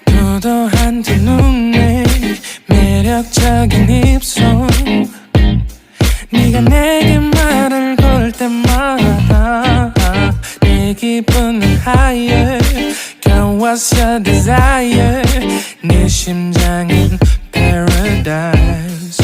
도도한 두 눈에 매력적인 입술 네가 내게 말을 걸 때마다 내 기분은 higher Girl what's your desire 내 심장은 paradise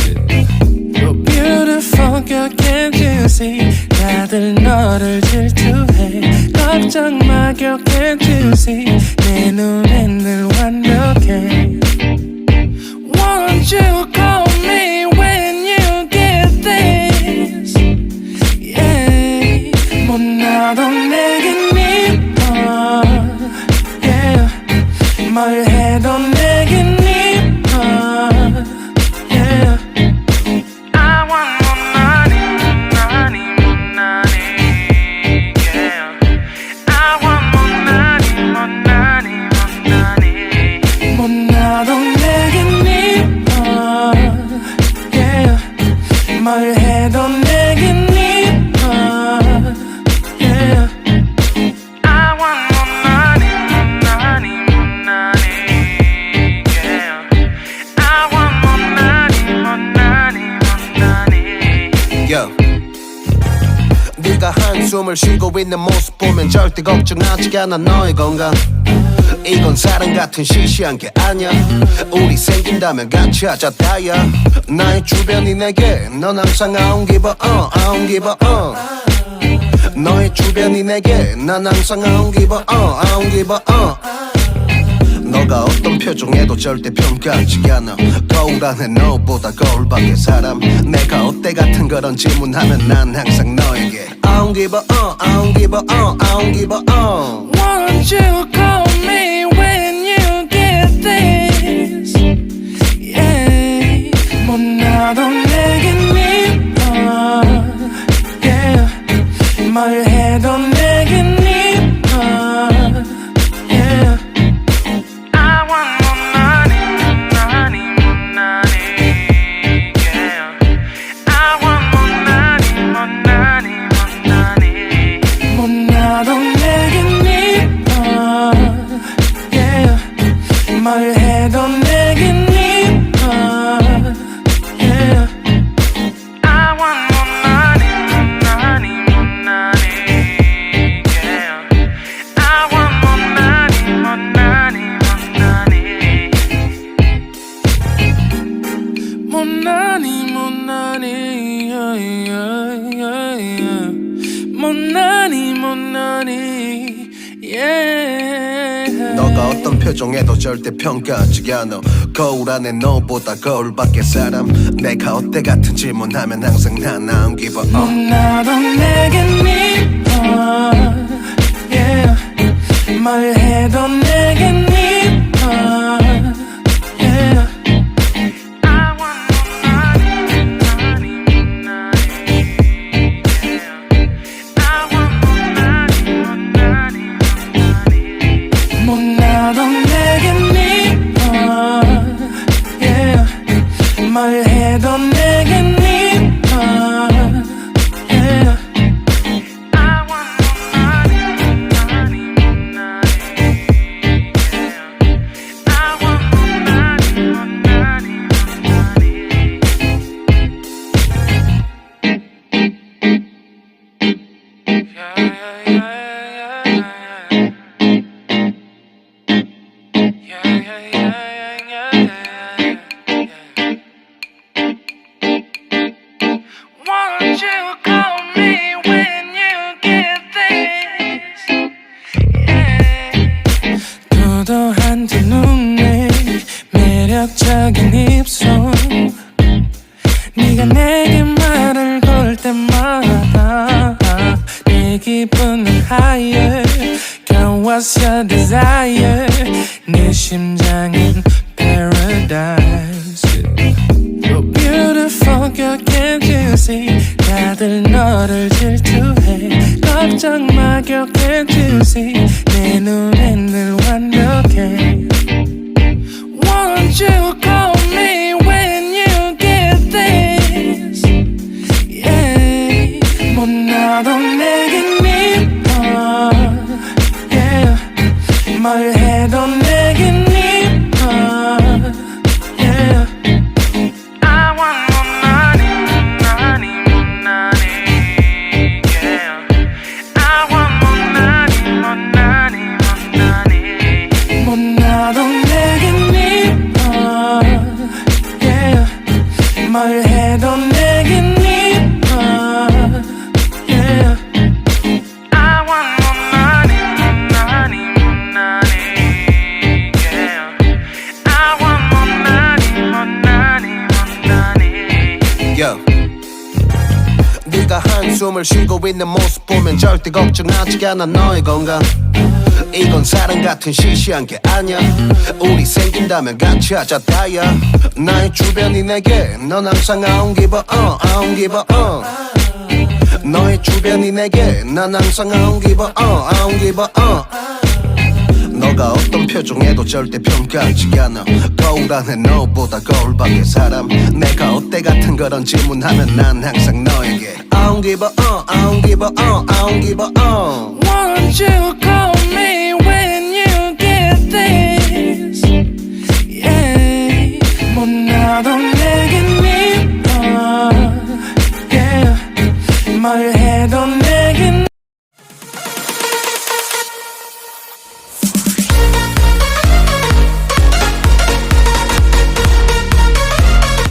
You're beautiful girl can't you see 다들 너를 질투해 걱정 마 girl can't you see 내 눈엔 늘 완벽해 Won't you call me when you get this Yeah 못나도 내겐 이뻐 Yeah 뭘 해도 내겐 이뻐 Yeah I want more money, money, more money Yeah I want more money, more money, more money 못나도 내겐 이뻐 Yeah 뭘 해도 내겐 이뻐 Yeah I want more money, more money, more money Yeah I want more money, more money, more money Yo. 네가 한숨을 쉬고 있는 모습 보면 절대 걱정하지 않아 너의 건강 이건 사랑 같은 시시한 게 아니야 우리 생긴다면 같이 하자 다야 나의 주변이 내게 넌 항상 I don't give a I don't give a 너의 주변이 내게 난 항상 I don't give a I don't give a 너가 어떤 표정에도 절대 평가하지 않아 거울 안에 너보다 거울 밖의 사람 내가 어때 같은 그런 질문하면 난 항상 너에게 I don't give a I don't give a I don't give a Won't you call me when you get this Yeah 못나도 내겐 이뻐 Yeah 뭘 해도 내겐 이뻐 Yeah I want more money, money, more money Yeah I want more money, more money, more money 못나도 내겐 이뻐 Yeah 뭘 해도 내겐 이뻐 Yeah I want more money, money, more money Yeah I want more money, more money, more money more money, yeah, yeah, yeah, yeah. More money, yeah. 너가 어떤 표정에도 절대 평가하지 않아 거울 안에 너보다 거울 밖의 사람 내가 어때 같은 질문하면 항상 난 I don't give a 못나도 내겐 이뻐 Yeah 뭘 해도 내겐 이뻐 Yeah I want more money, money, yeah I want more money, money, money 못나도 내겐 이뻐 Yeah 뭘 해도 내겐 이뻐 Yeah I want more money, money, money Yeah I want more money, money, money Yeah, yeah, Won't you call me when you get this Yeah 도도한 두 눈에 매력적인 입술 네가 내게 말을 걸 때마다 내 기분은 higher Girl what's your desire 내 심장은 paradise You're beautiful girl can't you see 다들 너를 질투해 살짝 막역해주지 내 눈엔 늘 완벽해 Won't you call me when you get this Yeah 못나도 내겐 이뻐 Yeah 뭘 해도 내겐 이뻐 Yeah I want more money, money, more money Yeah I want more money, more money, more money 못나도 내겐 이뻐 Yeah 뭘 해도 내겐 이뻐 Yeah I want more money, more money, more money Yeah I want more money, more money, more money Yo. 네가 한숨을 쉬고 있는 모습 보면 절대 걱정하지 않아 너의 건강 이건 사랑 같은 시시한 게 아니야 우리 생긴다면 같이 하자 다야 나의 주변이 내게 넌 항상 I don't give a I don't give a 너의 주변이 내게 난 항상 I don't give a I don't give a 너가 어떤 표정에도 절대 평가하지 않아 거울 안에 너보다 거울 밖의 사람 내가 어때 같은 그런 질문하면 난 항상 너에게 I don't give a I don't give a I don't give a Won't you call me when you get this Yeah 못나도